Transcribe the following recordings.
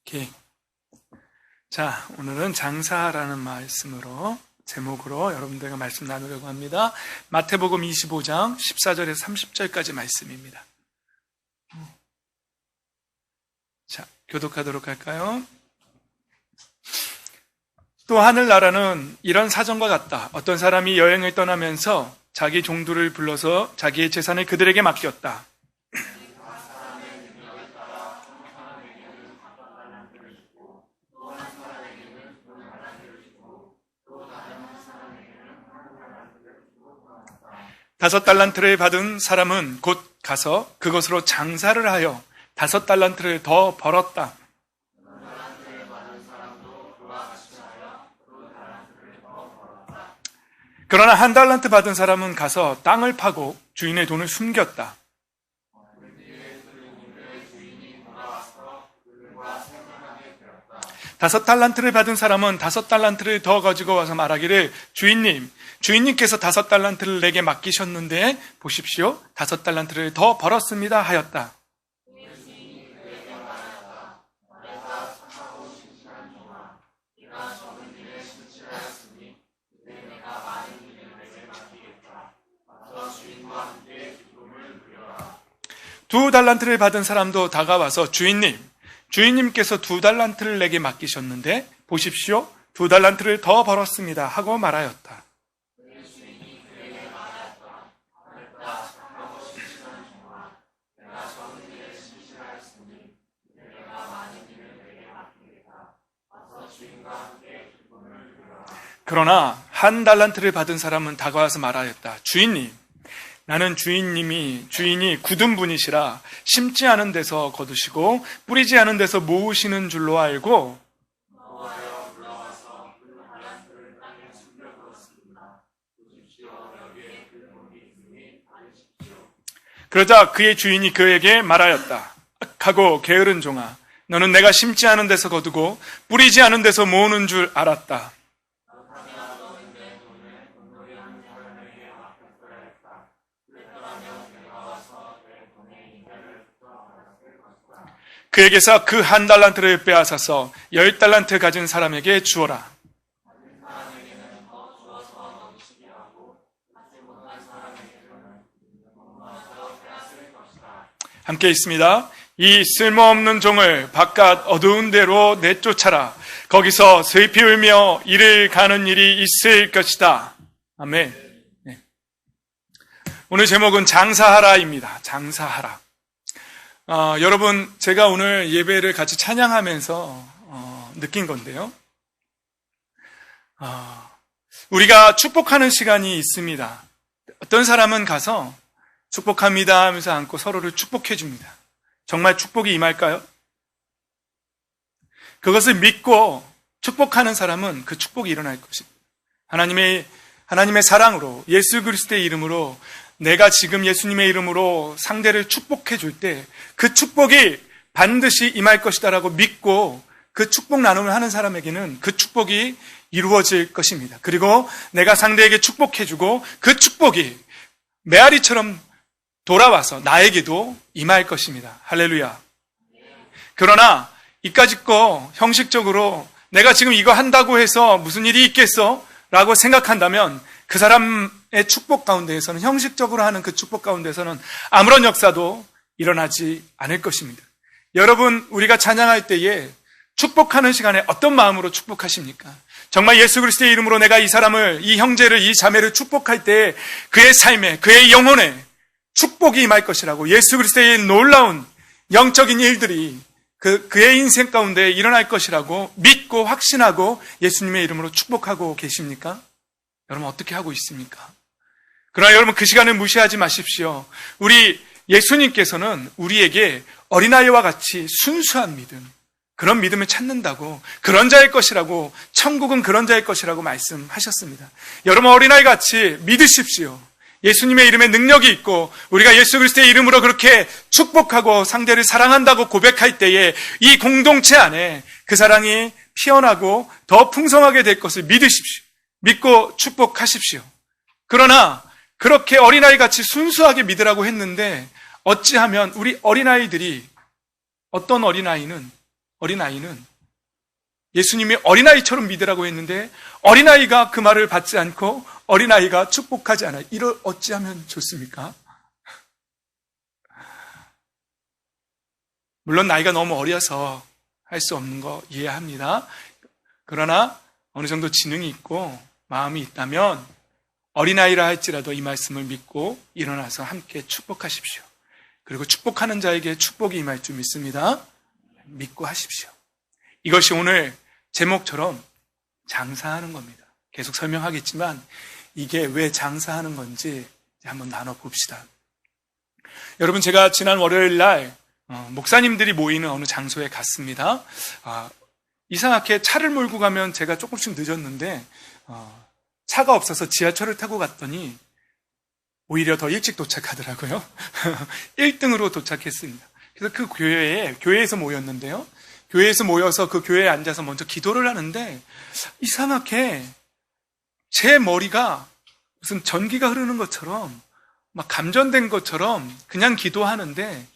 오케이. 자, 오늘은 장사라는 제목으로 여러분들과 말씀 나누려고 합니다. 마태복음 25장 14절에서 30절까지 말씀입니다. 자, 교독하도록 할까요? 또 하늘나라는 이런 사정과 같다. 어떤 사람이 여행을 떠나면서 자기 종들을 불러서 자기의 재산을 그들에게 맡겼다. 다섯 달란트를 받은 사람은 곧 가서 그것으로 장사를 하여 5달란트를 더 벌었다. 그러나 1달란트 받은 사람은 가서 땅을 파고 주인의 돈을 숨겼다. 다섯 달란트를 받은 사람은 5달란트를 더 가지고 와서 말하기를 주인님께서 5달란트를 내게 맡기셨는데 보십시오. 5달란트를 더 벌었습니다 하였다. 두 달란트를 받은 사람도 다가와서 주인님께서 2달란트를 내게 맡기셨는데 보십시오. 2달란트를 더 벌었습니다 하고 말하였다. 그러나 1달란트를 받은 사람은 다가와서 말하였다. 나는 주인이 굳은 분이시라 심지 않은 데서 거두시고 뿌리지 않은 데서 모으시는 줄로 알고 그러자 그의 주인이 그에게 말하였다. 악하고 게으른 종아, 너는 내가 심지 않은 데서 거두고 뿌리지 않은 데서 모으는 줄 알았다. 그에게서 그 1달란트를 빼앗아서 10달란트 가진 사람에게 주어라. 함께 있습니다. 이 쓸모없는 종을 바깥 어두운 데로 내쫓아라. 거기서 슬피 울며 이를 가는 일이 있을 것이다. 아멘. 네. 오늘 제목은 장사하라입니다. 장사하라. 여러분, 제가 오늘 예배를 같이 찬양하면서 느낀 건데요. 우리가 축복하는 시간이 있습니다. 어떤 사람은 가서 축복합니다 하면서 안고 서로를 축복해 줍니다. 정말 축복이 임할까요? 그것을 믿고 축복하는 사람은 그 축복이 일어날 것입니다. 하나님의 사랑으로 예수 그리스도의 이름으로 내가 지금 예수님의 이름으로 상대를 축복해 줄 때 그 축복이 반드시 임할 것이다라고 믿고 그 축복 나눔을 하는 사람에게는 그 축복이 이루어질 것입니다. 그리고 내가 상대에게 축복해 주고 그 축복이 메아리처럼 돌아와서 나에게도 임할 것입니다. 할렐루야. 그러나 이까짓 거 형식적으로 내가 지금 이거 한다고 해서 무슨 일이 있겠어? 라고 생각한다면 그 사람의 축복 가운데에서는, 형식적으로 하는 그 축복 가운데서는 아무런 역사도 일어나지 않을 것입니다. 여러분, 우리가 찬양할 때에 축복하는 시간에 어떤 마음으로 축복하십니까? 정말 예수 그리스도의 이름으로 내가 이 사람을, 이 형제를, 이 자매를 축복할 때 그의 삶에, 그의 영혼에 축복이 임할 것이라고, 예수 그리스도의 놀라운 영적인 일들이 그의 인생 가운데 일어날 것이라고 믿고 확신하고 예수님의 이름으로 축복하고 계십니까? 여러분, 어떻게 하고 있습니까? 그러나 여러분, 그 시간을 무시하지 마십시오. 우리 예수님께서는 우리에게 어린아이와 같이 순수한 믿음, 그런 믿음을 찾는다고, 그런 자일 것이라고, 천국은 그런 자일 것이라고 말씀하셨습니다. 여러분, 어린아이 같이 믿으십시오. 예수님의 이름에 능력이 있고 우리가 예수 그리스도의 이름으로 그렇게 축복하고 상대를 사랑한다고 고백할 때에 이 공동체 안에 그 사랑이 피어나고 더 풍성하게 될 것을 믿으십시오. 믿고 축복하십시오. 그러나 그렇게 어린아이같이 순수하게 믿으라고 했는데 어찌하면 우리 어린아이들이, 어떤 어린아이는 어린아이는 예수님이 어린아이처럼 믿으라고 했는데 어린아이가 그 말을 받지 않고 어린아이가 축복하지 않아요. 이를 어찌하면 좋습니까? 물론 나이가 너무 어려서 할 수 없는 거 이해합니다. 그러나 어느 정도 지능이 있고 마음이 있다면 어린아이라 할지라도 이 말씀을 믿고 일어나서 함께 축복하십시오. 그리고 축복하는 자에게 축복이 임할 줄 믿습니다. 믿고 하십시오. 이것이 오늘 제목처럼 장사하는 겁니다. 계속 설명하겠지만 이게 왜 장사하는 건지 한번 나눠봅시다. 여러분, 제가 지난 월요일 날 목사님들이 모이는 어느 장소에 갔습니다. 이상하게 차를 몰고 가면 제가 조금씩 늦었는데 차가 없어서 지하철을 타고 갔더니 오히려 더 일찍 도착하더라고요. 1등으로 도착했습니다. 그래서 그 교회에서 모였는데요. 교회에서 모여서 그 교회에 앉아서 먼저 기도를 하는데 이상하게 제 머리가 무슨 전기가 흐르는 것처럼 막 감전된 것처럼 그냥 기도하는데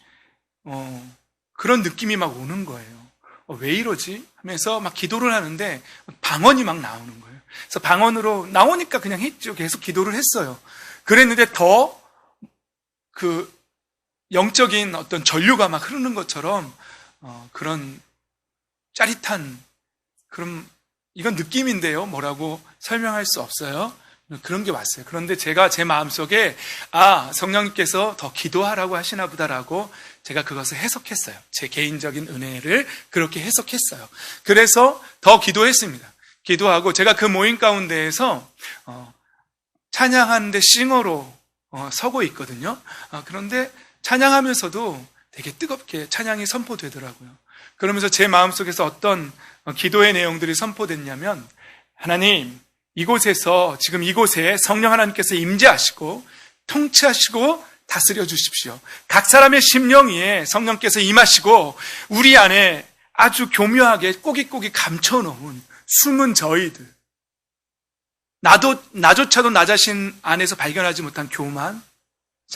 그런 느낌이 막 오는 거예요. 왜 이러지? 하면서 막 기도를 하는데 방언이 막 나오는 거예요. 그래서 방언으로 나오니까 그냥 했죠. 계속 기도를 했어요. 그랬는데 더 그 영적인 어떤 전류가 막 흐르는 것처럼 그런 짜릿한 그런 이건 느낌인데요. 뭐라고 설명할 수 없어요. 그런 게 왔어요. 그런데 제가 제 마음속에 성령님께서 더 기도하라고 하시나 보다라고 제가 그것을 해석했어요. 제 개인적인 은혜를 그렇게 해석했어요. 그래서 더 기도했습니다. 기도하고 제가 그 모임 가운데에서 찬양하는데 싱어로 서고 있거든요. 그런데 찬양하면서도 되게 뜨겁게 찬양이 선포되더라고요. 그러면서 제 마음속에서 어떤 기도의 내용들이 선포됐냐면 하나님, 이곳에서 지금 이곳에 성령 하나님께서 임재하시고 통치하시고 다스려 주십시오. 각 사람의 심령 위에 성령께서 임하시고 우리 안에 아주 교묘하게 꼬깃꼬깃 감춰놓은 숨은 저희들, 나조차도 나 자신 안에서 발견하지 못한 교만,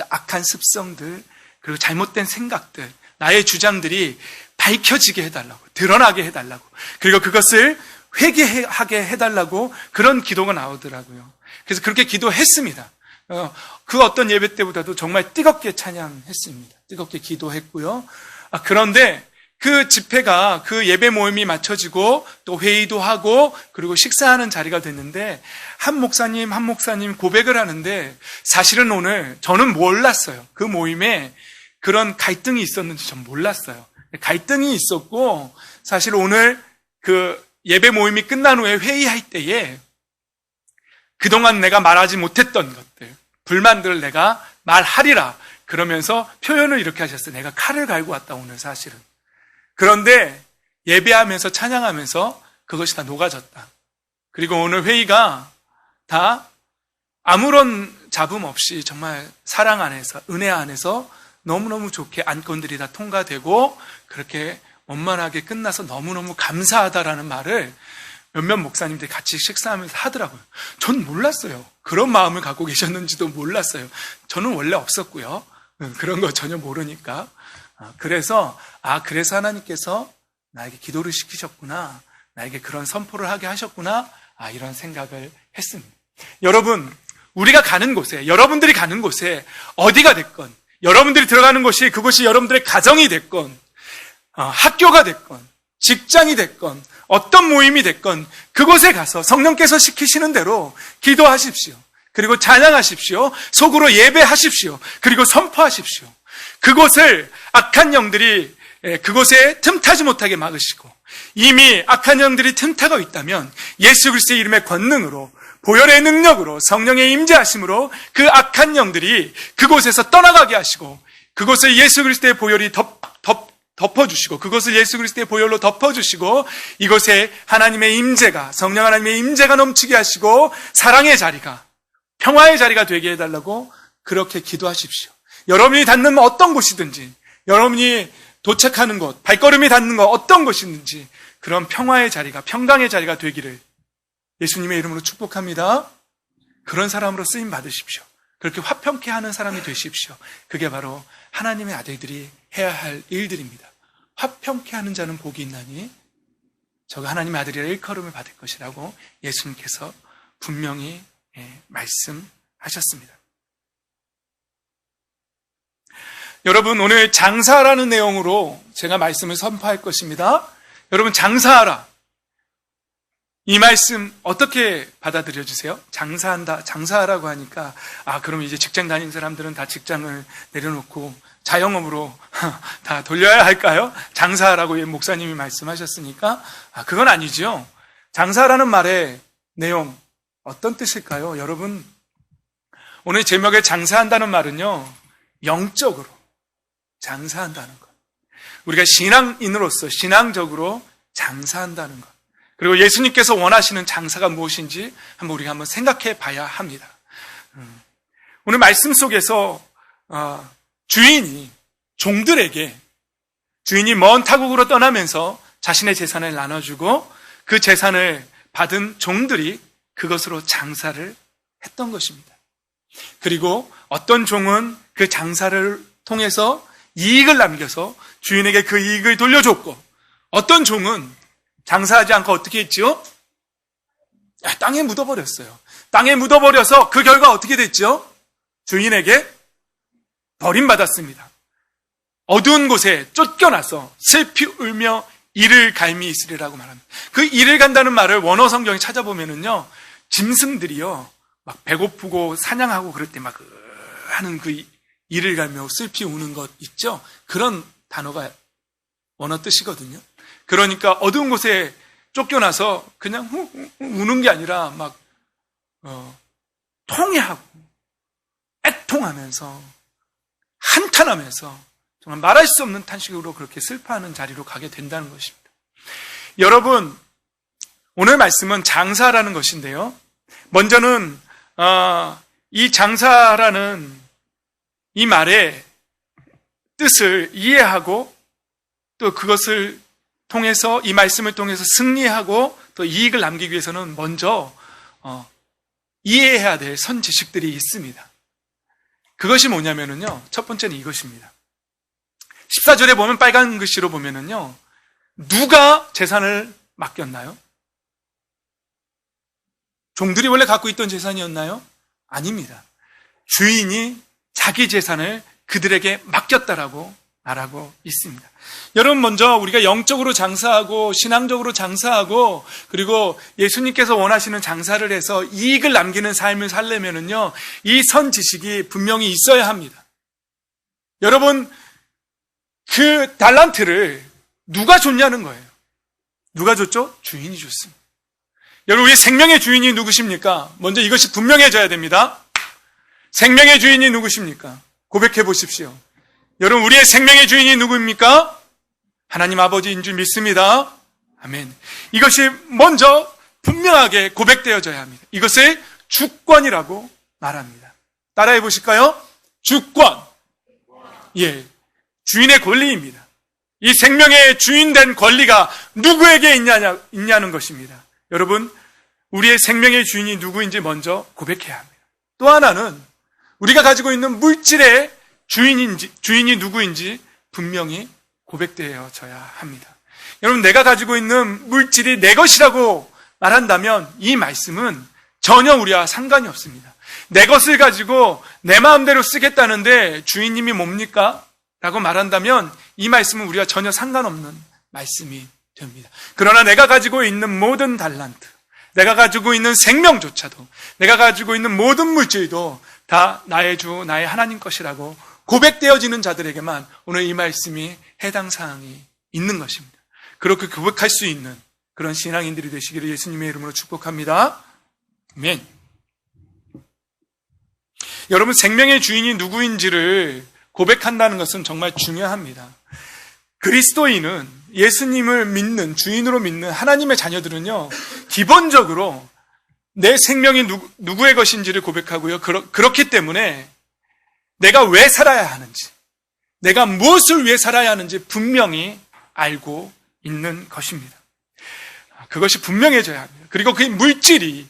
악한 습성들, 그리고 잘못된 생각들, 나의 주장들이 밝혀지게 해달라고, 드러나게 해달라고, 그리고 그것을 회개하게 해달라고 그런 기도가 나오더라고요. 그래서 그렇게 기도했습니다. 그 어떤 예배 때보다도 정말 뜨겁게 찬양했습니다. 뜨겁게 기도했고요. 그런데 그 집회가 그 예배 모임이 마쳐지고 또 회의도 하고 그리고 식사하는 자리가 됐는데 한 목사님 고백을 하는데 사실은 오늘 저는 몰랐어요. 그 모임에 그런 갈등이 있었는지 전 몰랐어요. 갈등이 있었고 사실 오늘 그 예배 모임이 끝난 후에 회의할 때에 그동안 내가 말하지 못했던 것들, 불만들을 내가 말하리라 그러면서 표현을 이렇게 하셨어요. 내가 칼을 갈고 왔다 오늘 사실은. 그런데 예배하면서 찬양하면서 그것이 다 녹아졌다. 그리고 오늘 회의가 다 아무런 잡음 없이 정말 사랑 안에서, 은혜 안에서 너무너무 좋게 안건들이 다 통과되고 그렇게 원만하게 끝나서 너무너무 감사하다라는 말을 몇몇 목사님들이 같이 식사하면서 하더라고요. 전 몰랐어요. 그런 마음을 갖고 계셨는지도 몰랐어요. 저는 원래 없었고요. 그런 거 전혀 모르니까. 그래서 하나님께서 나에게 기도를 시키셨구나, 나에게 그런 선포를 하게 하셨구나, 이런 생각을 했습니다. 여러분, 우리가 가는 곳에, 여러분들이 가는 곳에 어디가 됐건, 여러분들이 들어가는 곳이 그곳이 여러분들의 가정이 됐건, 학교가 됐건, 직장이 됐건, 어떤 모임이 됐건 그곳에 가서 성령께서 시키시는 대로 기도하십시오. 그리고 찬양하십시오. 속으로 예배하십시오. 그리고 선포하십시오. 그곳을 악한 영들이 그곳에 틈타지 못하게 막으시고, 이미 악한 영들이 틈타고 있다면 예수 그리스도의 이름의 권능으로, 보혈의 능력으로, 성령의 임재하심으로 그 악한 영들이 그곳에서 떠나가게 하시고, 그곳을 예수 그리스도의 보혈이 덮어주시고, 그것을 예수 그리스도의 보혈로 덮어주시고, 이곳에 하나님의 임재가, 성령 하나님의 임재가 넘치게 하시고 사랑의 자리가, 평화의 자리가 되게 해달라고 그렇게 기도하십시오. 여러분이 닿는 어떤 곳이든지, 여러분이 도착하는 곳, 발걸음이 닿는 것 어떤 곳이든지 그런 평화의 자리가, 평강의 자리가 되기를 예수님의 이름으로 축복합니다. 그런 사람으로 쓰임 받으십시오. 그렇게 화평케 하는 사람이 되십시오. 그게 바로 하나님의 아들들이 해야 할 일들입니다. 화평케 하는 자는 복이 있나니 저가 하나님의 아들이라 일컬음을 받을 것이라고 예수님께서 분명히 말씀하셨습니다. 여러분, 오늘 장사라는 내용으로 제가 말씀을 선포할 것입니다. 여러분, 장사하라. 이 말씀 어떻게 받아들여 주세요? 장사한다, 장사하라고 하니까 그럼 이제 직장 다니는 사람들은 다 직장을 내려놓고 자영업으로 다 돌려야 할까요? 장사하라고 목사님이 말씀하셨으니까 그건 아니죠. 장사라는 말의 내용 어떤 뜻일까요? 여러분, 오늘 제목에 장사한다는 말은요, 영적으로 장사한다는 것. 우리가 신앙인으로서 신앙적으로 장사한다는 것. 그리고 예수님께서 원하시는 장사가 무엇인지 우리가 한번 생각해 봐야 합니다. 오늘 말씀 속에서 주인이 종들에게, 주인이 먼 타국으로 떠나면서 자신의 재산을 나눠주고 그 재산을 받은 종들이 그것으로 장사를 했던 것입니다. 그리고 어떤 종은 그 장사를 통해서 이익을 남겨서 주인에게 그 이익을 돌려줬고, 어떤 종은 장사하지 않고 어떻게 했죠? 땅에 묻어버렸어요. 땅에 묻어버려서 그 결과 어떻게 됐죠? 주인에게 버림받았습니다. 어두운 곳에 쫓겨나서 슬피 울며 이를 갈미 있으리라고 말합니다. 그 이를 간다는 말을 원어 성경에 찾아보면은요, 짐승들이요, 막 배고프고 사냥하고 그럴 때 막 하는 그 이를 갈며 슬피 우는 것 있죠? 그런 단어가 원어 뜻이거든요. 그러니까 어두운 곳에 쫓겨나서 그냥 우는 게 아니라 막 통해하고 애통하면서 한탄하면서 정말 말할 수 없는 탄식으로 그렇게 슬퍼하는 자리로 가게 된다는 것입니다. 여러분, 오늘 말씀은 장사라는 것인데요, 먼저는 이 장사라는 이 말의 뜻을 이해하고 또 그것을 통해서, 이 말씀을 통해서 승리하고 또 이익을 남기기 위해서는 먼저 이해해야 될 선지식들이 있습니다. 그것이 뭐냐면요, 첫 번째는 이것입니다. 14절에 보면 빨간 글씨로 보면은요, 누가 재산을 맡겼나요? 종들이 원래 갖고 있던 재산이었나요? 아닙니다. 주인이 자기 재산을 그들에게 맡겼다라고 말하고 있습니다. 여러분, 먼저 우리가 영적으로 장사하고 신앙적으로 장사하고 그리고 예수님께서 원하시는 장사를 해서 이익을 남기는 삶을 살려면은요, 이 선지식이 분명히 있어야 합니다. 여러분, 그 달란트를 누가 줬냐는 거예요. 누가 줬죠? 주인이 줬습니다. 여러분, 우리 생명의 주인이 누구십니까? 먼저 이것이 분명해져야 됩니다. 생명의 주인이 누구십니까? 고백해 보십시오. 여러분, 우리의 생명의 주인이 누구입니까? 하나님 아버지인 줄 믿습니다. 아멘. 이것이 먼저 분명하게 고백되어져야 합니다. 이것을 주권이라고 말합니다. 따라해 보실까요? 주권. 예, 주인의 권리입니다. 이 생명의 주인된 권리가 누구에게 있냐는 것입니다. 여러분, 우리의 생명의 주인이 누구인지 먼저 고백해야 합니다. 또 하나는 우리가 가지고 있는 물질의 주인이 누구인지 분명히 고백되어져야 합니다. 여러분, 내가 가지고 있는 물질이 내 것이라고 말한다면 이 말씀은 전혀 우리와 상관이 없습니다. 내 것을 가지고 내 마음대로 쓰겠다는데 주인님이 뭡니까? 라고 말한다면 이 말씀은 우리와 전혀 상관없는 말씀이 됩니다. 그러나 내가 가지고 있는 모든 달란트, 내가 가지고 있는 생명조차도, 내가 가지고 있는 모든 물질도 다 나의 주, 나의 하나님 것이라고 고백되어지는 자들에게만 오늘 이 말씀이 해당 사항이 있는 것입니다. 그렇게 고백할 수 있는 그런 신앙인들이 되시기를 예수님의 이름으로 축복합니다. 아멘. 여러분, 생명의 주인이 누구인지를 고백한다는 것은 정말 중요합니다. 그리스도인은, 예수님을 믿는, 주인으로 믿는 하나님의 자녀들은요, 기본적으로 내 생명이 누구의 것인지를 고백하고요. 그렇기 때문에 내가 왜 살아야 하는지, 내가 무엇을 위해 살아야 하는지 분명히 알고 있는 것입니다. 그것이 분명해져야 합니다. 그리고 그 물질이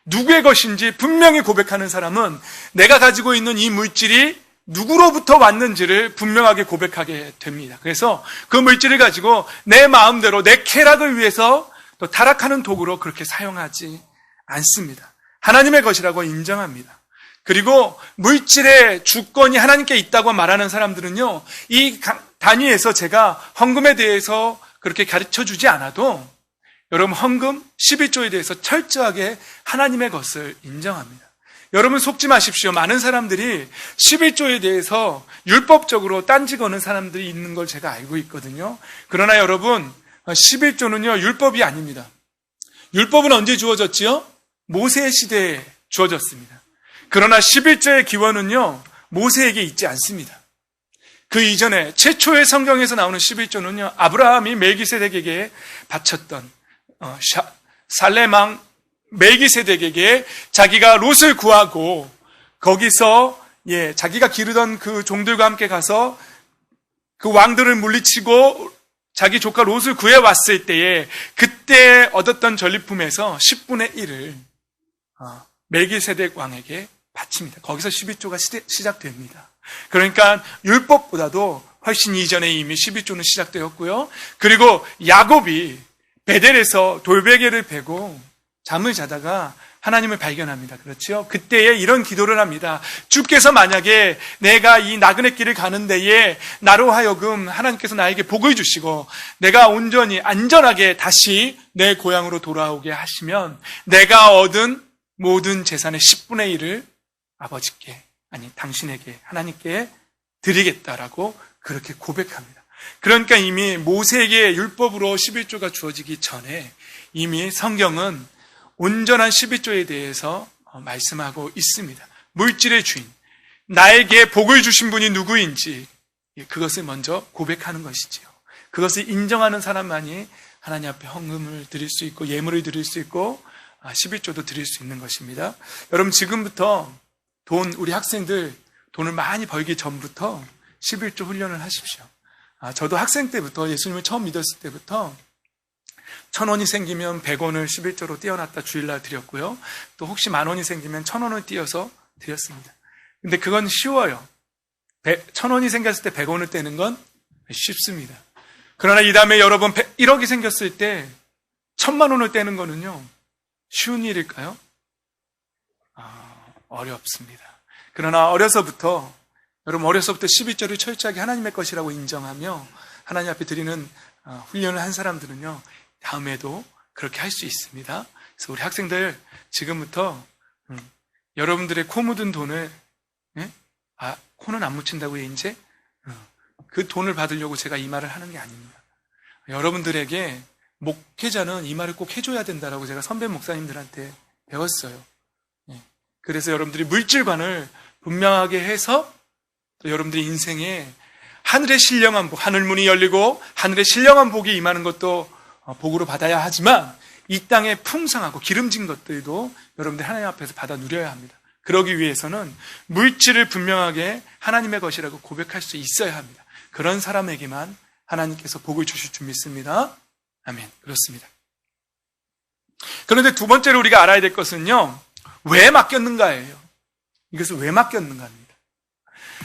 누구의 것인지 분명히 고백하는 사람은 내가 가지고 있는 이 물질이 누구로부터 왔는지를 분명하게 고백하게 됩니다. 그래서 그 물질을 가지고 내 마음대로 내 쾌락을 위해서 또 타락하는 도구로 그렇게 사용하지 않습니다. 하나님의 것이라고 인정합니다. 그리고 물질의 주권이 하나님께 있다고 말하는 사람들은요, 이 단위에서 제가 헌금에 대해서 그렇게 가르쳐 주지 않아도 여러분 헌금 11조에 대해서 철저하게 하나님의 것을 인정합니다. 여러분 속지 마십시오. 많은 사람들이 11조에 대해서 율법적으로 딴지 거는 사람들이 있는 걸 제가 알고 있거든요. 그러나 여러분 11조는요 율법이 아닙니다. 율법은 언제 주어졌지요? 모세 시대에 주어졌습니다. 그러나 11조의 기원은요 모세에게 있지 않습니다. 그 이전에 최초의 성경에서 나오는 11조는요 아브라함이 멜기세덱에게 바쳤던 살렘왕 멜기세덱에게 자기가 롯을 구하고 거기서 자기가 기르던 그 종들과 함께 가서 그 왕들을 물리치고 자기 조카 롯을 구해왔을 때에 그때 얻었던 전리품에서 10분의 1을 멜기세덱 왕에게 바칩니다. 거기서 11조가 시작됩니다. 그러니까 율법보다도 훨씬 이전에 이미 11조는 시작되었고요. 그리고 야곱이 베델에서 돌베개를 베고 잠을 자다가 하나님을 발견합니다. 그렇죠? 그때에 이런 기도를 합니다. 주께서 만약에 내가 이 나그네 길을 가는 데에 나로 하여금 하나님께서 나에게 복을 주시고 내가 온전히 안전하게 다시 내 고향으로 돌아오게 하시면 내가 얻은 모든 재산의 10분의 1을 아버지께, 아니 당신에게, 하나님께 드리겠다라고 그렇게 고백합니다. 그러니까 이미 모세에게 율법으로 11조가 주어지기 전에 이미 성경은 온전한 11조에 대해서 말씀하고 있습니다. 물질의 주인, 나에게 복을 주신 분이 누구인지 그것을 먼저 고백하는 것이지요. 그것을 인정하는 사람만이 하나님 앞에 헌금을 드릴 수 있고 예물을 드릴 수 있고 11조도 드릴 수 있는 것입니다. 여러분 지금부터 우리 학생들 돈을 많이 벌기 전부터 11조 훈련을 하십시오. 저도 학생 때부터 예수님을 처음 믿었을 때부터 1,000원이 생기면 100원을 11조로 띄어놨다 주일날 드렸고요. 또 혹시 10,000원이 생기면 1,000원을 띄어서 드렸습니다. 근데 그건 쉬워요. 1,000원이 생겼을 때 100원을 떼는 건 쉽습니다. 그러나 이 다음에 여러분 1억이 생겼을 때 1,000만 원을 떼는 거는요. 쉬운 일일까요? 어렵습니다. 그러나 여러분 어려서부터 11조를 철저하게 하나님의 것이라고 인정하며 하나님 앞에 드리는 훈련을 한 사람들은요. 다음에도 그렇게 할 수 있습니다. 그래서 우리 학생들 지금부터 여러분들의 코 묻은 돈을 코는 안 묻힌다고요 이제? 그 돈을 받으려고 제가 이 말을 하는 게 아닙니다. 여러분들에게 목회자는 이 말을 꼭 해줘야 된다라고 제가 선배 목사님들한테 배웠어요. 그래서 여러분들이 물질관을 분명하게 해서 또 여러분들의 인생에 하늘의 신령한 복, 하늘문이 열리고 하늘의 신령한 복이 임하는 것도 복으로 받아야 하지만 이 땅에 풍성하고 기름진 것들도 여러분들 하나님 앞에서 받아 누려야 합니다. 그러기 위해서는 물질을 분명하게 하나님의 것이라고 고백할 수 있어야 합니다. 그런 사람에게만 하나님께서 복을 주실 줄 믿습니다. 아멘. 그렇습니다. 그런데 두 번째로 우리가 알아야 될 것은요. 왜 맡겼는가예요. 이것을 왜 맡겼는가입니다.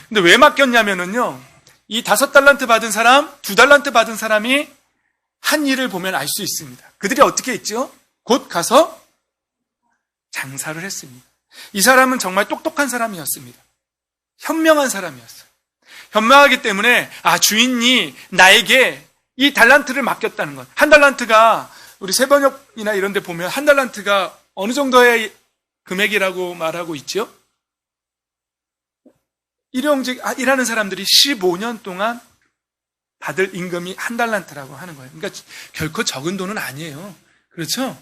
근데 왜 맡겼냐면은요. 이 5달란트 받은 사람, 2달란트 받은 사람이 한 일을 보면 알 수 있습니다. 그들이 어떻게 했죠? 곧 가서 장사를 했습니다. 이 사람은 정말 똑똑한 사람이었습니다. 현명한 사람이었어요. 현명하기 때문에 주인이 나에게 이 달란트를 맡겼다는 것. 한 달란트가 우리 세번역이나 이런 데 보면 한 달란트가 어느 정도의 금액이라고 말하고 있죠? 일용직 일하는 사람들이 15년 동안 받을 임금이 한 달란트라고 하는 거예요. 그러니까 결코 적은 돈은 아니에요. 그렇죠?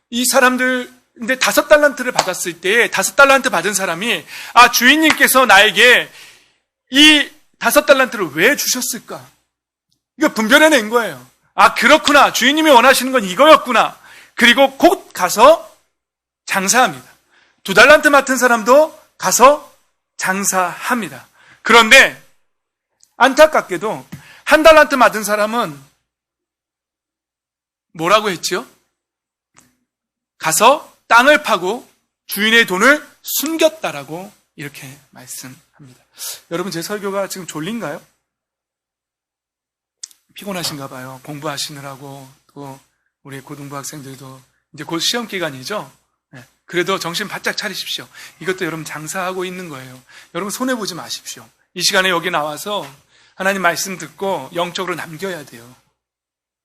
이 사람들, 근데 5달란트를 받았을 때 5달란트 받은 사람이 주인님께서 나에게 이 5달란트를 왜 주셨을까? 이거 분별해낸 거예요. 그렇구나. 주인님이 원하시는 건 이거였구나. 그리고 곧 가서 장사합니다. 2달란트 맡은 사람도 가서 장사합니다. 그런데 안타깝게도 한 달란트 받은 사람은 뭐라고 했죠? 가서 땅을 파고 주인의 돈을 숨겼다라고 이렇게 말씀합니다. 합니다. 여러분, 제 설교가 지금 졸린가요? 피곤하신가 봐요. 공부하시느라고. 또 우리 고등부 학생들도 이제 곧 시험 기간이죠. 네. 그래도 정신 바짝 차리십시오. 이것도 여러분 장사하고 있는 거예요. 여러분 손해보지 마십시오. 이 시간에 여기 나와서 하나님 말씀 듣고 영적으로 남겨야 돼요.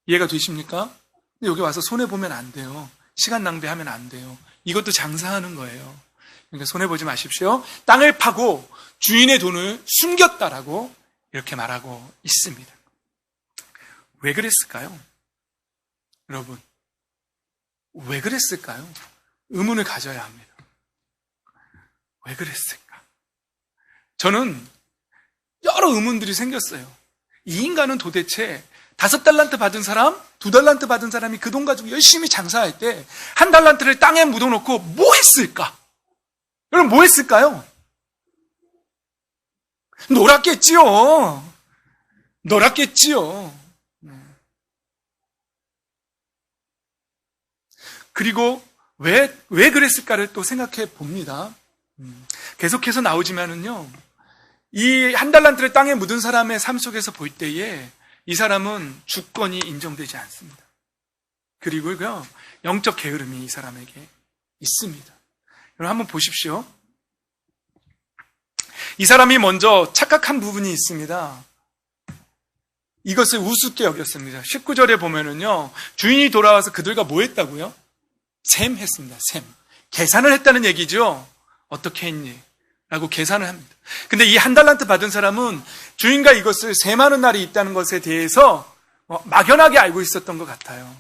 이해가 되십니까? 근데 여기 와서 손해보면 안 돼요. 시간 낭비하면 안 돼요. 이것도 장사하는 거예요. 그러니까 손해보지 마십시오. 땅을 파고 주인의 돈을 숨겼다라고 이렇게 말하고 있습니다. 왜 그랬을까요? 여러분, 왜 그랬을까요? 의문을 가져야 합니다. 왜 그랬을까? 저는 여러 의문들이 생겼어요. 이 인간은 도대체 5달란트 받은 사람, 2달란트 받은 사람이 그 돈 가지고 열심히 장사할 때 1달란트를 땅에 묻어놓고 뭐 했을까? 여러분, 뭐 했을까요? 놀았겠지요. 그리고 왜 그랬을까를 또 생각해 봅니다. 계속해서 나오지만은요, 이 1달란트를 땅에 묻은 사람의 삶 속에서 볼 때에 이 사람은 주권이 인정되지 않습니다. 그리고요, 영적 게으름이 이 사람에게 있습니다. 여러분, 한번 보십시오. 이 사람이 먼저 착각한 부분이 있습니다. 이것을 우습게 여겼습니다. 19절에 보면은요, 주인이 돌아와서 그들과 뭐 했다고요? 셈했습니다. 셈. 계산을 했다는 얘기죠. 어떻게 했니? 라고 계산을 합니다. 근데 이 1달란트 받은 사람은 주인과 이것을 셈하는 날이 있다는 것에 대해서 막연하게 알고 있었던 것 같아요.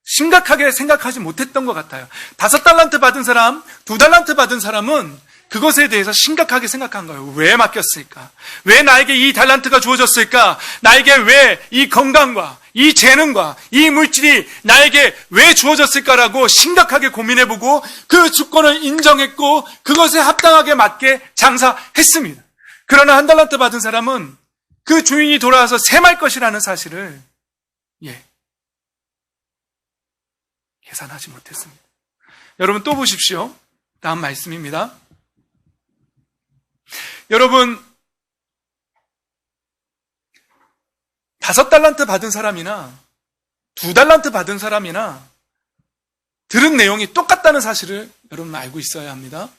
심각하게 생각하지 못했던 것 같아요. 5달란트 받은 사람, 2달란트 받은 사람은 그것에 대해서 심각하게 생각한 거예요. 왜 맡겼을까? 왜 나에게 이 달란트가 주어졌을까? 나에게 왜 이 건강과 이 재능과 이 물질이 나에게 왜 주어졌을까라고 심각하게 고민해보고 그 주권을 인정했고 그것에 합당하게 맞게 장사했습니다. 그러나 1달란트 받은 사람은 그 주인이 돌아와서 셈할 것이라는 사실을 계산하지 못했습니다. 여러분, 또 보십시오. 다음 말씀입니다. 여러분, 5달란트 받은 사람이나 2달란트 받은 사람이나 들은 내용이 똑같다는 사실을 여러분 알고 있어야 합니다.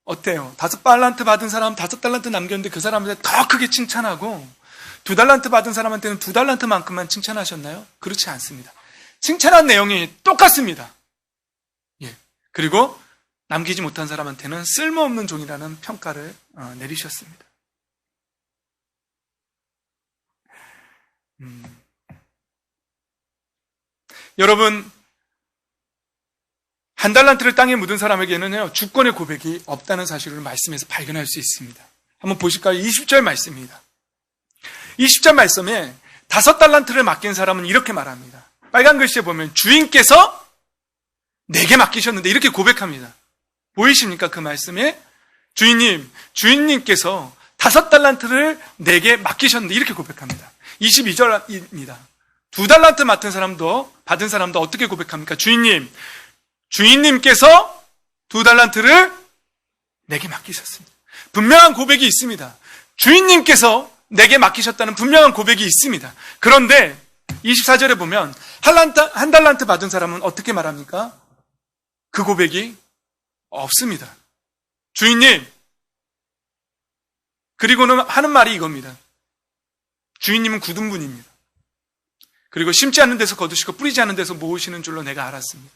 어때요? 5달란트 받은 사람 5달란트 남겼는데 그 사람한테 더 크게 칭찬하고 2달란트 받은 사람한테는 2달란트만큼만 칭찬하셨나요? 그렇지 않습니다. 칭찬한 내용이 똑같습니다. 그리고 남기지 못한 사람한테는 쓸모없는 종이라는 평가를 내리셨습니다. 여러분, 1달란트를 땅에 묻은 사람에게는요, 주권의 고백이 없다는 사실을 말씀에서 발견할 수 있습니다. 한번 보실까요? 20절 말씀입니다. 20절 말씀에 5달란트를 맡긴 사람은 이렇게 말합니다. 빨간 글씨에 보면 주인께서 내게 맡기셨는데 이렇게 고백합니다. 보이십니까? 그 말씀에 주인님께서 5달란트를 내게 맡기셨는데 이렇게 고백합니다. 22절입니다. 2달란트 받은 사람도 어떻게 고백합니까? 주인님께서 2달란트를 내게 맡기셨습니다. 분명한 고백이 있습니다. 주인님께서 내게 맡기셨다는 분명한 고백이 있습니다. 그런데 24절에 보면 1달란트 받은 사람은 어떻게 말합니까? 그 고백이 없습니다. 주인님, 그리고는 하는 말이 이겁니다. 주인님은 굳은 분입니다. 그리고 심지 않는 데서 거두시고 뿌리지 않는 데서 모으시는 줄로 내가 알았습니다.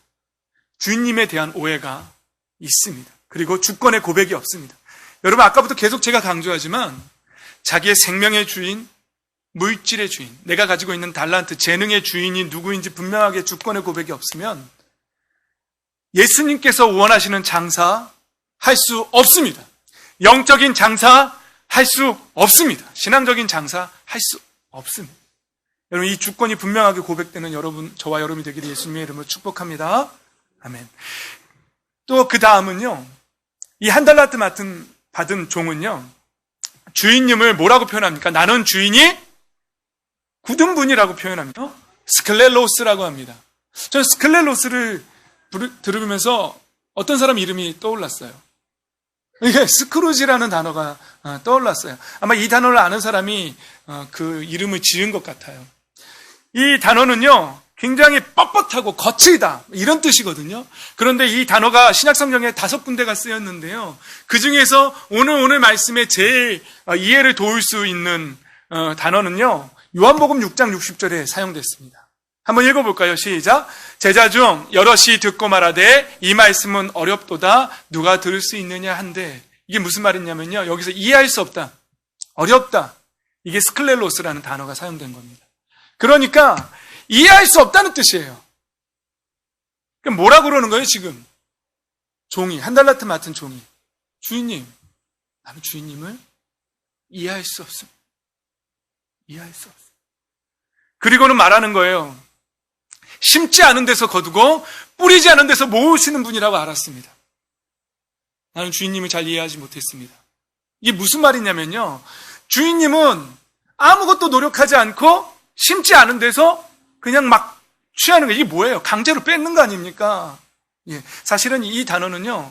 주인님에 대한 오해가 있습니다. 그리고 주권의 고백이 없습니다. 여러분, 아까부터 계속 제가 강조하지만 자기의 생명의 주인, 물질의 주인, 내가 가지고 있는 달란트, 재능의 주인이 누구인지 분명하게 주권의 고백이 없으면 예수님께서 원하시는 장사 할 수 없습니다. 영적인 장사 할 수 없습니다. 신앙적인 장사 할 수 없습니다. 여러분, 이 주권이 분명하게 고백되는 저와 여러분이 되기를 예수님의 이름으로 축복합니다. 아멘. 또 그 다음은요, 이 1달란트 받은 종은요, 주인님을 뭐라고 표현합니까? 나는 주인이 굳은 분이라고 표현합니다. 스클렐로스라고 합니다. 저는 스클렐로스를 들으면서 어떤 사람 이름이 떠올랐어요. 이게 스크루지라는 단어가 떠올랐어요. 아마 이 단어를 아는 사람이 그 이름을 지은 것 같아요. 이 단어는요, 굉장히 뻣뻣하고 거칠다 이런 뜻이거든요. 그런데 이 단어가 신약성경에 5군데가 쓰였는데요. 그 중에서 오늘 말씀에 제일 이해를 도울 수 있는 단어는요, 요한복음 6장 60절에 사용됐습니다. 한번 읽어볼까요? 시작. 제자 중 여럿이 듣고 말하되 이 말씀은 어렵도다 누가 들을 수 있느냐 한데, 이게 무슨 말이냐면요, 여기서 이해할 수 없다, 어렵다, 이게 스클레로스라는 단어가 사용된 겁니다. 그러니까 이해할 수 없다는 뜻이에요. 그럼 뭐라 그러는 거예요 지금? 종이, 한 달란트 맡은 종이, 주인님, 나는 주인님을 이해할 수 없습니다. 이해할 수 없습니다. 그리고는 말하는 거예요. 심지 않은 데서 거두고 뿌리지 않은 데서 모으시는 분이라고 알았습니다. 나는 주인님을 잘 이해하지 못했습니다. 이게 무슨 말이냐면요, 주인님은 아무것도 노력하지 않고 심지 않은 데서 그냥 막 취하는 거예요. 이게 뭐예요? 강제로 뺏는 거 아닙니까? 예, 사실은 이 단어는요,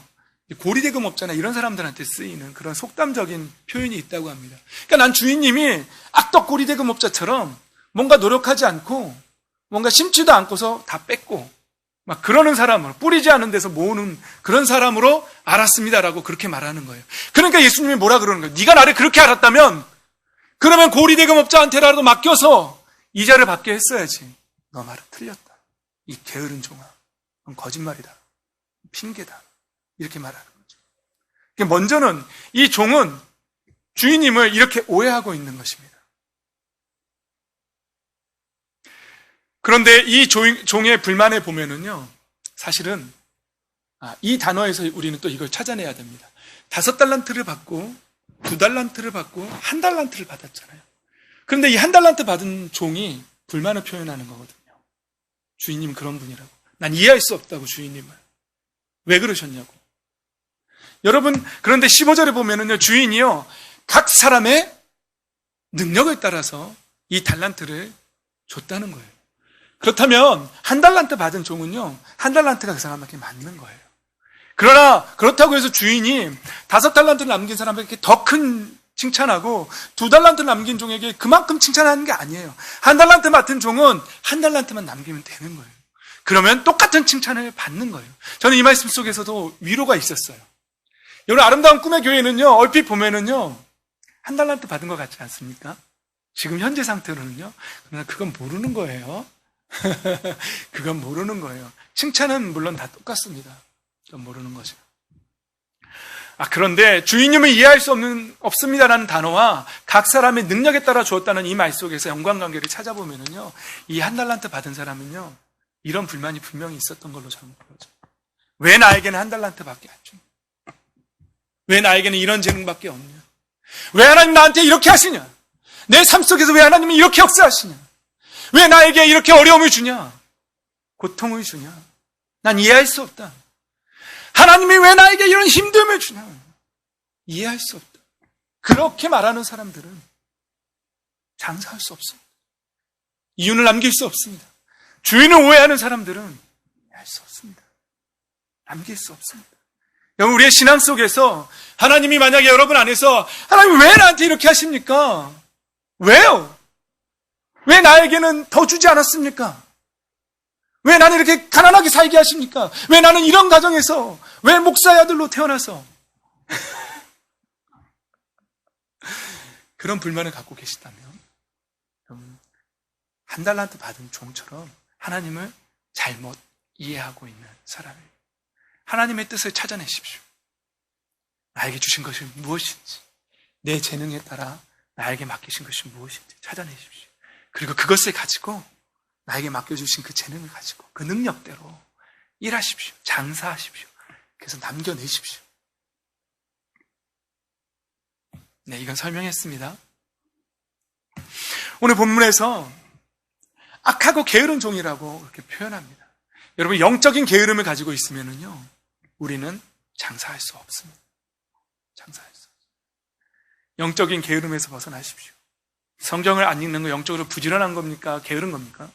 고리대금업자나 이런 사람들한테 쓰이는 그런 속담적인 표현이 있다고 합니다. 그러니까 난 주인님이 악덕 고리대금업자처럼 뭔가 노력하지 않고 뭔가 심지도 않고서 다 뺏고 막 그러는 사람으로, 뿌리지 않은 데서 모으는 그런 사람으로 알았습니다라고 그렇게 말하는 거예요. 그러니까 예수님이 뭐라 그러는 거예요? 네가 나를 그렇게 알았다면 그러면 고리대금업자한테라도 맡겨서 이자를 받게 했어야지. 너 말은 틀렸다. 이 게으른 종아, 넌 거짓말이다, 핑계다, 이렇게 말하는 거죠. 먼저는 이 종은 주인님을 이렇게 오해하고 있는 것입니다. 그런데 이 종의 불만에 보면은요, 사실은 이 단어에서 우리는 또 이걸 찾아내야 됩니다. 5달란트를 받고 2달란트를 받고 1달란트를 받았잖아요. 그런데 이 1달란트 받은 종이 불만을 표현하는 거거든요. 주인님 그런 분이라고. 난 이해할 수 없다고, 주인님을. 왜 그러셨냐고. 여러분, 그런데 15절에 보면은요, 주인이요, 각 사람의 능력을 따라서 이 달란트를 줬다는 거예요. 그렇다면 1달란트 받은 종은요, 1달란트가 그 사람에게 맞는 거예요. 그러나 그렇다고 해서 주인이 5달란트를 남긴 사람에게 더 큰 칭찬하고 2달란트 남긴 종에게 그만큼 칭찬하는 게 아니에요. 1달란트 맡은 종은 1달란트만 남기면 되는 거예요. 그러면 똑같은 칭찬을 받는 거예요. 저는 이 말씀 속에서도 위로가 있었어요. 여러분, 아름다운 꿈의 교회는요, 얼핏 보면은요, 1달란트 받은 것 같지 않습니까? 지금 현재 상태로는요. 그러나 그건 모르는 거예요. 그건 모르는 거예요. 칭찬은 물론 다 똑같습니다. 그건 모르는 거죠. 그런데 주인님을 이해할 수 없습니다라는 단어와 각 사람의 능력에 따라 주었다는 이 말 속에서 연관관계를 찾아보면은요, 이 1달란트 받은 사람은요, 이런 불만이 분명히 있었던 걸로 저는 보여져요. 왜 나에게는 1달란트밖에 안 주냐? 왜 나에게는 이런 재능밖에 없냐? 왜 하나님 나한테 이렇게 하시냐? 내 삶 속에서 왜 하나님이 이렇게 역사하시냐? 왜 나에게 이렇게 어려움을 주냐? 고통을 주냐? 난 이해할 수 없다. 하나님이 왜 나에게 이런 힘듦을 주냐? 이해할 수 없다. 그렇게 말하는 사람들은 장사할 수 없습니다. 이윤을 남길 수 없습니다. 주인을 오해하는 사람들은 이해할 수 없습니다. 남길 수 없습니다. 여러분, 우리의 신앙 속에서 하나님이 만약에 여러분 안에서 하나님 왜 나한테 이렇게 하십니까? 왜요? 왜 나에게는 더 주지 않았습니까? 왜 나는 이렇게 가난하게 살게 하십니까? 왜 나는 이런 가정에서, 왜 목사의 아들로 태어나서 그런 불만을 갖고 계시다면 1달란트 받은 종처럼 하나님을 잘못 이해하고 있는 사람이에요. 하나님의 뜻을 찾아내십시오. 나에게 주신 것이 무엇인지, 내 재능에 따라 나에게 맡기신 것이 무엇인지 찾아내십시오. 그리고 그것을 가지고, 나에게 맡겨주신 그 재능을 가지고 그 능력대로 일하십시오. 장사하십시오. 그래서 남겨내십시오. 네, 이건 설명했습니다. 오늘 본문에서 악하고 게으른 종이라고 그렇게 표현합니다. 여러분, 영적인 게으름을 가지고 있으면은요, 우리는 장사할 수 없습니다. 장사할 수 없습니다. 영적인 게으름에서 벗어나십시오. 성경을 안 읽는 거 영적으로 부지런한 겁니까? 게으른 겁니까?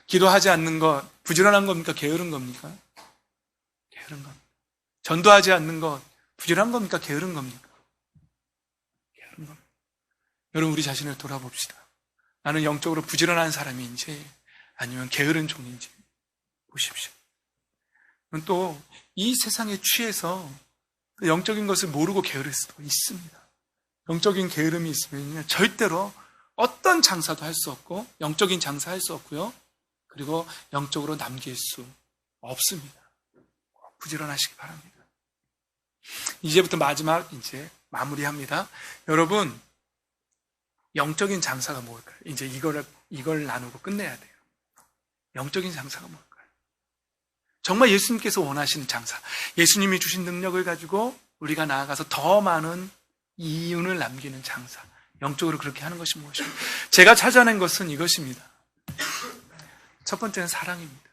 기도하지 않는 것 부지런한 겁니까? 게으른 겁니까? 게으른 겁니다. 전도하지 않는 것 부지런한 겁니까? 게으른 겁니까? 게으른 겁니다. 여러분, 우리 자신을 돌아봅시다. 나는 영적으로 부지런한 사람인지 아니면 게으른 종인지 보십시오. 또 이 세상에 취해서 영적인 것을 모르고 게으를 수도 있습니다. 영적인 게으름이 있으면 절대로 어떤 장사도 할 수 없고 영적인 장사 할 수 없고요. 그리고 영적으로 남길 수 없습니다. 부지런하시기 바랍니다. 이제부터 마지막 이제 마무리합니다. 여러분, 영적인 장사가 뭘까요? 이제 이걸 나누고 끝내야 돼요. 영적인 장사가 뭘까요? 정말 예수님께서 원하시는 장사, 예수님이 주신 능력을 가지고 우리가 나아가서 더 많은 이윤을 남기는 장사, 영적으로 그렇게 하는 것이 무엇입니까? 제가 찾아낸 것은 이것입니다. 첫 번째는 사랑입니다.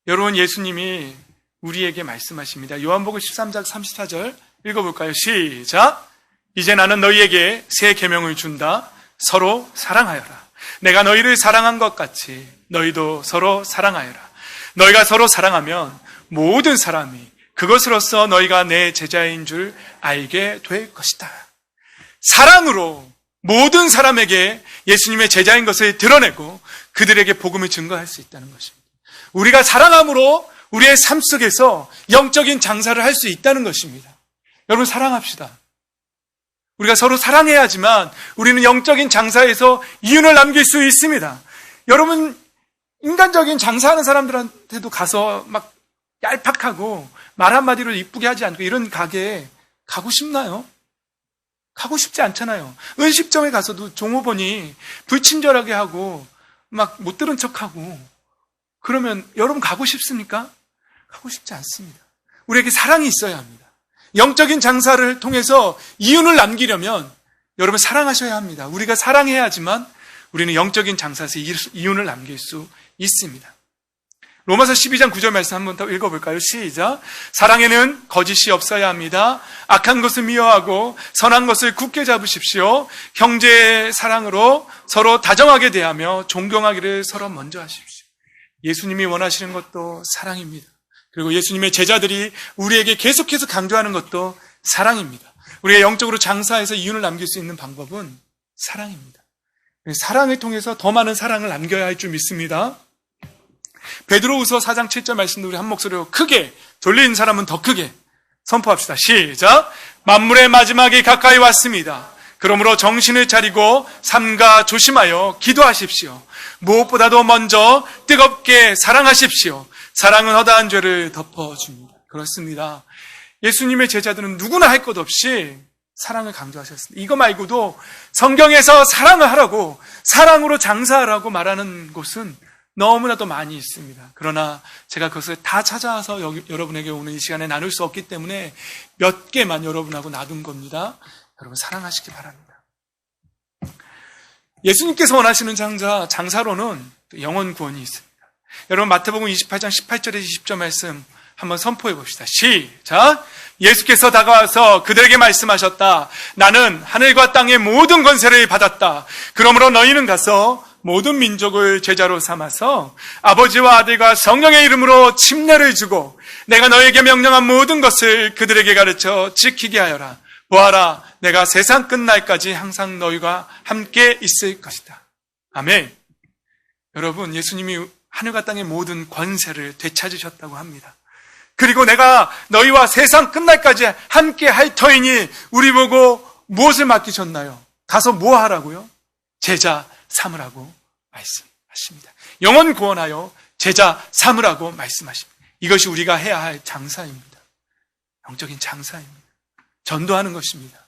여러분, 예수님이 우리에게 말씀하십니다. 요한복음 13장 34절 읽어볼까요? 시작! 이제 나는 너희에게 새 계명을 준다. 서로 사랑하여라. 내가 너희를 사랑한 것 같이 너희도 서로 사랑하여라. 너희가 서로 사랑하면 모든 사람이 그것으로써 너희가 내 제자인 줄 알게 될 것이다. 사랑으로 모든 사람에게 예수님의 제자인 것을 드러내고 그들에게 복음을 증거할 수 있다는 것입니다. 우리가 사랑함으로 우리의 삶 속에서 영적인 장사를 할 수 있다는 것입니다. 여러분, 사랑합시다. 우리가 서로 사랑해야지만 우리는 영적인 장사에서 이윤을 남길 수 있습니다. 여러분, 인간적인 장사하는 사람들한테도 가서 막 얄팍하고 말 한마디로 이쁘게 하지 않고 이런 가게에 가고 싶나요? 가고 싶지 않잖아요. 은식점에 가서도 종업원이 불친절하게 하고 막 못 들은 척하고 그러면 여러분 가고 싶습니까? 가고 싶지 않습니다. 우리에게 사랑이 있어야 합니다. 영적인 장사를 통해서 이윤을 남기려면 여러분 사랑하셔야 합니다. 우리가 사랑해야지만 우리는 영적인 장사에서 이윤을 남길 수 있습니다. 로마서 12장 9절 말씀 한번 더 읽어볼까요? 시작! 사랑에는 거짓이 없어야 합니다. 악한 것을 미워하고 선한 것을 굳게 잡으십시오. 형제의 사랑으로 서로 다정하게 대하며 존경하기를 서로 먼저 하십시오. 예수님이 원하시는 것도 사랑입니다. 그리고 예수님의 제자들이 우리에게 계속해서 강조하는 것도 사랑입니다. 우리가 영적으로 장사해서 이윤을 남길 수 있는 방법은 사랑입니다. 사랑을 통해서 더 많은 사랑을 남겨야 할 줄 믿습니다. 베드로후서 4장 7절 말씀도 우리 한 목소리로 크게, 졸린 사람은 더 크게 선포합시다. 시작! 만물의 마지막이 가까이 왔습니다. 그러므로 정신을 차리고 삼가 조심하여 기도하십시오. 무엇보다도 먼저 뜨겁게 사랑하십시오. 사랑은 허다한 죄를 덮어줍니다. 그렇습니다. 예수님의 제자들은 누구나 할 것 없이 사랑을 강조하셨습니다. 이거 말고도 성경에서 사랑을 하라고, 사랑으로 장사하라고 말하는 곳은 너무나도 많이 있습니다. 그러나 제가 그것을 다 찾아와서 여러분에게 오늘 이 시간에 나눌 수 없기 때문에 몇 개만 여러분하고 놔둔 겁니다. 여러분 사랑하시기 바랍니다. 예수님께서 원하시는 장사로는 영혼 구원이 있습니다. 여러분 마태복음 28장 18절에서 20절 말씀 한번 선포해 봅시다. 시작! 예수께서 다가와서 그들에게 말씀하셨다. 나는 하늘과 땅의 모든 권세를 받았다. 그러므로 너희는 가서 모든 민족을 제자로 삼아서 아버지와 아들과 성령의 이름으로 침례를 주고 내가 너에게 명령한 모든 것을 그들에게 가르쳐 지키게 하여라. 보아라, 내가 세상 끝날까지 항상 너희가 함께 있을 것이다. 아멘. 여러분, 예수님이 하늘과 땅의 모든 권세를 되찾으셨다고 합니다. 그리고 내가 너희와 세상 끝날까지 함께 할 터이니 우리 보고 무엇을 맡기셨나요? 가서 뭐 하라고요? 제자 삼으라고 말씀하십니다. 영혼 구원하여 제자 삼으라고 말씀하십니다. 이것이 우리가 해야 할 장사입니다. 영적인 장사입니다. 전도하는 것입니다.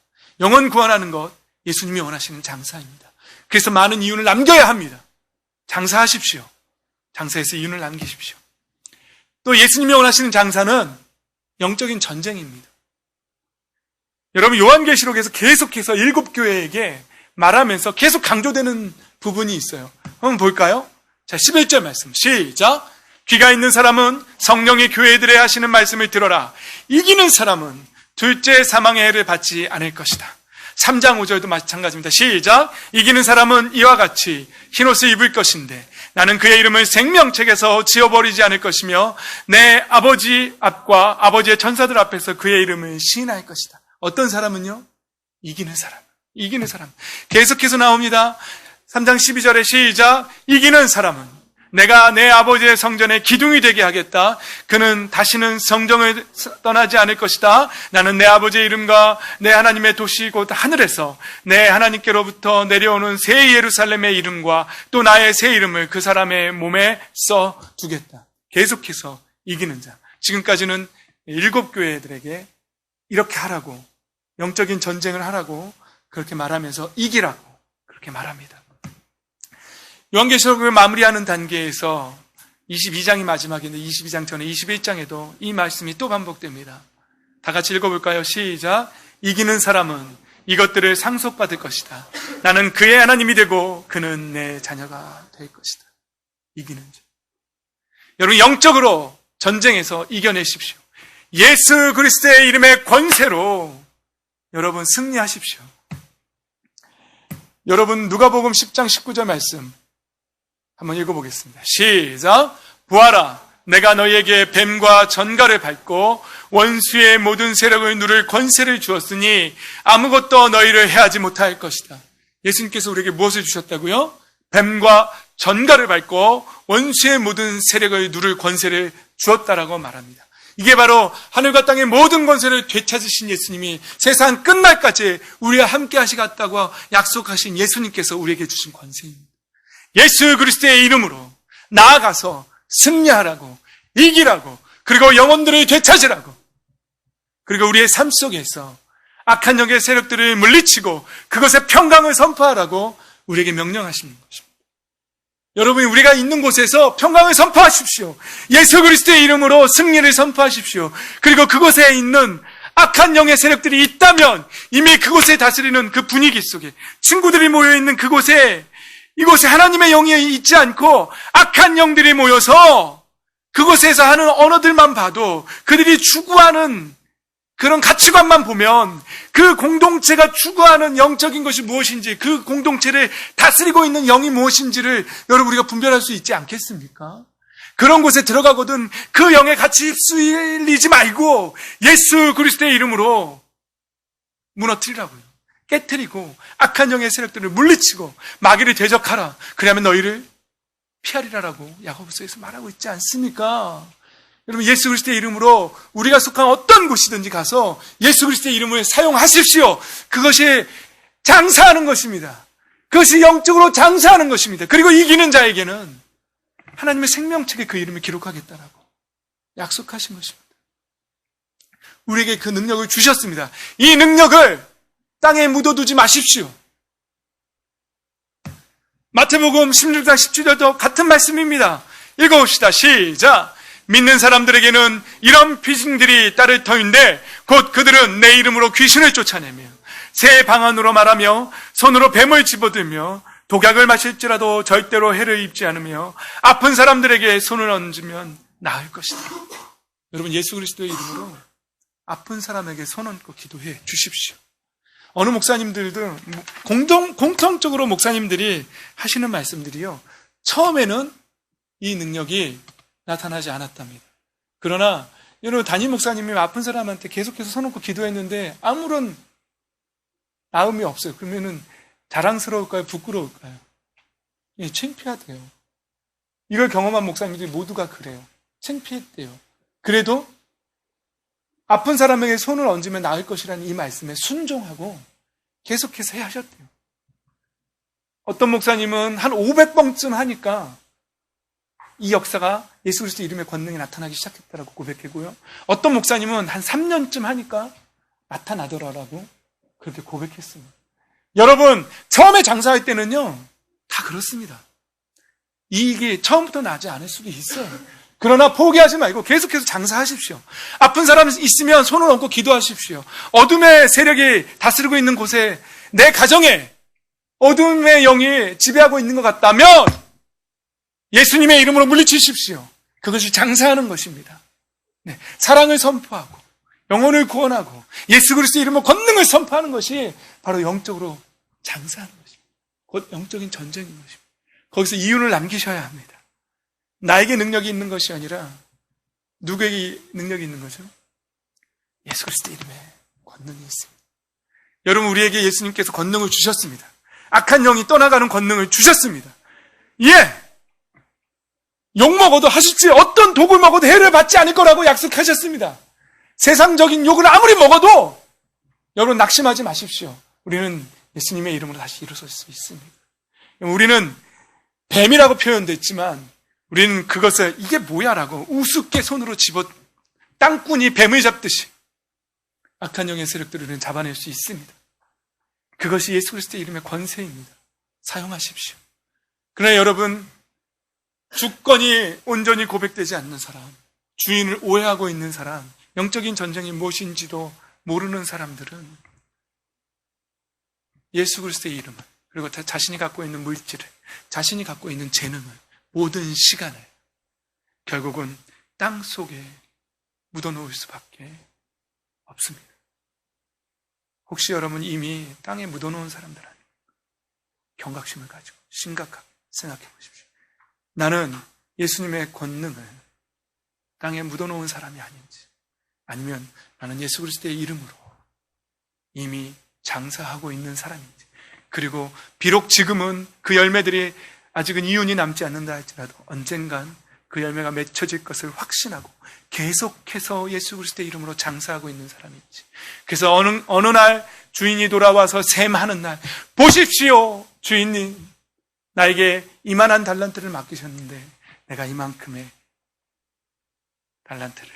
영혼 구원하는 것, 예수님이 원하시는 장사입니다. 그래서 많은 이윤을 남겨야 합니다. 장사하십시오. 장사에서 이윤을 남기십시오. 또 예수님이 원하시는 장사는 영적인 전쟁입니다. 여러분 요한계시록에서 계속해서 7교회에게 말하면서 계속 강조되는 부분이 있어요. 한번 볼까요? 자, 11절 말씀 시작! 귀가 있는 사람은 성령이 교회들에 하시는 말씀을 들어라. 이기는 사람은 둘째 사망의 해를 받지 않을 것이다. 3장 5절도 마찬가지입니다. 시작! 이기는 사람은 이와 같이 흰옷을 입을 것인데 나는 그의 이름을 생명책에서 지워버리지 않을 것이며 내 아버지 앞과 아버지의 천사들 앞에서 그의 이름을 시인할 것이다. 어떤 사람은요? 이기는 사람. 이기는 사람. 계속해서 나옵니다. 3장 12절에 시작. 이기는 사람은 내가 내 아버지의 성전에 기둥이 되게 하겠다. 그는 다시는 성전을 떠나지 않을 것이다. 나는 내 아버지의 이름과 내 하나님의 도시 곧 하늘에서 내 하나님께로부터 내려오는 새 예루살렘의 이름과 또 나의 새 이름을 그 사람의 몸에 써두겠다. 계속해서 이기는 자. 지금까지는 7교회들에게 이렇게 하라고, 영적인 전쟁을 하라고 그렇게 말하면서 이기라고 그렇게 말합니다. 요한계시록을 마무리하는 단계에서 22장이 마지막인데 22장 전에 21장에도 이 말씀이 또 반복됩니다. 다 같이 읽어볼까요? 시작. 이기는 사람은 이것들을 상속받을 것이다. 나는 그의 하나님이 되고 그는 내 자녀가 될 것이다. 이기는 자. 여러분, 영적으로 전쟁에서 이겨내십시오. 예수 그리스도의 이름의 권세로 여러분 승리하십시오. 여러분, 누가복음 10장 19절 말씀 한번 읽어보겠습니다. 시작. 보아라, 내가 너희에게 뱀과 전갈을 밟고 원수의 모든 세력을 누를 권세를 주었으니 아무것도 너희를 해하지 못할 것이다. 예수님께서 우리에게 무엇을 주셨다고요? 뱀과 전갈을 밟고 원수의 모든 세력을 누를 권세를 주었다라고 말합니다. 이게 바로 하늘과 땅의 모든 권세를 되찾으신 예수님이 세상 끝날까지 우리와 함께 하시겠다고 약속하신 예수님께서 우리에게 주신 권세입니다. 예수 그리스도의 이름으로 나아가서 승리하라고, 이기라고, 그리고 영혼들을 되찾으라고, 그리고 우리의 삶 속에서 악한 영의 세력들을 물리치고 그것에 평강을 선포하라고 우리에게 명령하시는 것입니다. 여러분, 우리가 있는 곳에서 평강을 선포하십시오. 예수 그리스도의 이름으로 승리를 선포하십시오. 그리고 그곳에 있는 악한 영의 세력들이 있다면 이미 그곳에 다스리는 그 분위기 속에, 친구들이 모여있는 그곳에, 이곳에 하나님의 영이 있지 않고 악한 영들이 모여서 그곳에서 하는 언어들만 봐도, 그들이 추구하는 그런 가치관만 보면 그 공동체가 추구하는 영적인 것이 무엇인지, 그 공동체를 다스리고 있는 영이 무엇인지를 여러분 우리가 분별할 수 있지 않겠습니까? 그런 곳에 들어가거든 그 영에 같이 휩쓸리지 말고 예수 그리스도의 이름으로 무너뜨리라고요. 깨트리고 악한 영의 세력들을 물리치고 마귀를 대적하라. 그러면 너희를 피하리라라고 야고보서에서 말하고 있지 않습니까? 여러분, 예수 그리스도의 이름으로 우리가 속한 어떤 곳이든지 가서 예수 그리스도의 이름을 사용하십시오. 그것이 장사하는 것입니다. 그것이 영적으로 장사하는 것입니다. 그리고 이기는 자에게는 하나님의 생명책에 그 이름을 기록하겠다라고 약속하신 것입니다. 우리에게 그 능력을 주셨습니다. 이 능력을 땅에 묻어두지 마십시오. 마태복음 16장 17절도 같은 말씀입니다. 읽어봅시다. 시작. 믿는 사람들에게는 이런 비징들이 따를 터인데 곧 그들은 내 이름으로 귀신을 쫓아내며 새 방언으로 말하며 손으로 뱀을 집어들며 독약을 마실지라도 절대로 해를 입지 않으며 아픈 사람들에게 손을 얹으면 나을 것이다. 여러분, 예수 그리스도의 이름으로 아픈 사람에게 손 얹고 기도해 주십시오. 어느 목사님들도 공통적으로 목사님들이 하시는 말씀들이요, 처음에는 이 능력이 나타나지 않았답니다. 그러나 여러분, 담임 목사님이 아픈 사람한테 계속해서 손 얹고 기도했는데 아무런 나음이 없어요. 그러면은 자랑스러울까요? 부끄러울까요? 예, 창피하대요. 이걸 경험한 목사님들이 모두가 그래요. 창피했대요. 그래도 아픈 사람에게 손을 얹으면 나을 것이라는 이 말씀에 순종하고 계속해서 해야 하셨대요. 어떤 목사님은 한 500번쯤 하니까 이 역사가 예수 그리스도 이름의 권능이 나타나기 시작했다라고 고백했고요. 어떤 목사님은 한 3년쯤 하니까 나타나더라라고 그렇게 고백했습니다. 여러분, 처음에 장사할 때는요, 다 그렇습니다. 이익이 처음부터 나지 않을 수도 있어요. 그러나 포기하지 말고 계속해서 장사하십시오. 아픈 사람 있으면 손을 얹고 기도하십시오. 어둠의 세력이 다스리고 있는 곳에, 내 가정에 어둠의 영이 지배하고 있는 것 같다면 예수님의 이름으로 물리치십시오. 그것이 장사하는 것입니다. 네, 사랑을 선포하고 영혼을 구원하고 예수 그리스도의 이름으로 권능을 선포하는 것이 바로 영적으로 장사하는 것입니다. 곧 영적인 전쟁인 것입니다. 거기서 이윤을 남기셔야 합니다. 나에게 능력이 있는 것이 아니라 누구에게 능력이 있는 거죠? 예수 그리스도 이름에 권능이 있습니다. 여러분, 우리에게 예수님께서 권능을 주셨습니다. 악한 영이 떠나가는 권능을 주셨습니다. 예! 욕 먹어도 하실지 어떤 독을 먹어도 해를 받지 않을 거라고 약속하셨습니다. 세상적인 욕을 아무리 먹어도 여러분 낙심하지 마십시오. 우리는 예수님의 이름으로 다시 일어설 수 있습니다. 우리는 뱀이라고 표현됐지만 우리는 그것을 이게 뭐야 라고 우습게 손으로 집어 땅꾼이 뱀을 잡듯이 악한 영의 세력들을 우리는 잡아낼 수 있습니다. 그것이 예수 그리스도의 이름의 권세입니다. 사용하십시오. 그러나 여러분, 주권이 온전히 고백되지 않는 사람, 주인을 오해하고 있는 사람, 영적인 전쟁이 무엇인지도 모르는 사람들은 예수 그리스도의 이름을, 그리고 자신이 갖고 있는 물질을, 자신이 갖고 있는 재능을, 모든 시간을 결국은 땅 속에 묻어놓을 수밖에 없습니다. 혹시 여러분 이미 땅에 묻어놓은 사람들 아니에요? 경각심을 가지고 심각하게 생각해 보십시오. 나는 예수님의 권능을 땅에 묻어놓은 사람이 아닌지, 아니면 나는 예수 그리스도의 이름으로 이미 장사하고 있는 사람인지, 그리고 비록 지금은 그 열매들이 아직은 이윤이 남지 않는다 할지라도 언젠간 그 열매가 맺혀질 것을 확신하고 계속해서 예수 그리스도의 이름으로 장사하고 있는 사람인지. 그래서 어느 날 주인이 돌아와서 셈하는 날, 보십시오 주인님, 나에게 이만한 달란트를 맡기셨는데 내가 이만큼의 달란트를,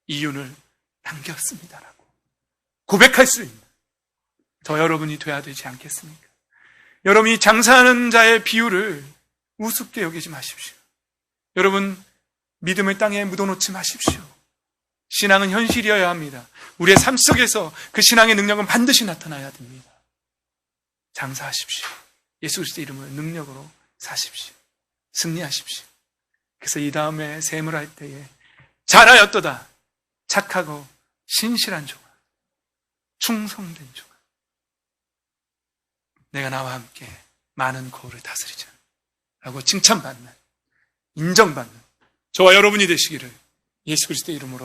이윤을 남겼습니다라고 고백할 수 있는 저 여러분이 돼야 되지 않겠습니까? 여러분이 장사하는 자의 비유를 우습게 여기지 마십시오. 여러분, 믿음을 땅에 묻어놓지 마십시오. 신앙은 현실이어야 합니다. 우리의 삶 속에서 그 신앙의 능력은 반드시 나타나야 됩니다. 장사하십시오. 예수 그리스도의 이름을 능력으로 사십시오. 승리하십시오. 그래서 이 다음에 셈을 할 때에 잘하였도다, 착하고 신실한 종아, 충성된 종아, 내가 나와 함께 많은 거울을 다스리자 라고 칭찬받는, 인정받는 저와 여러분이 되시기를 예수 그리스도의 이름으로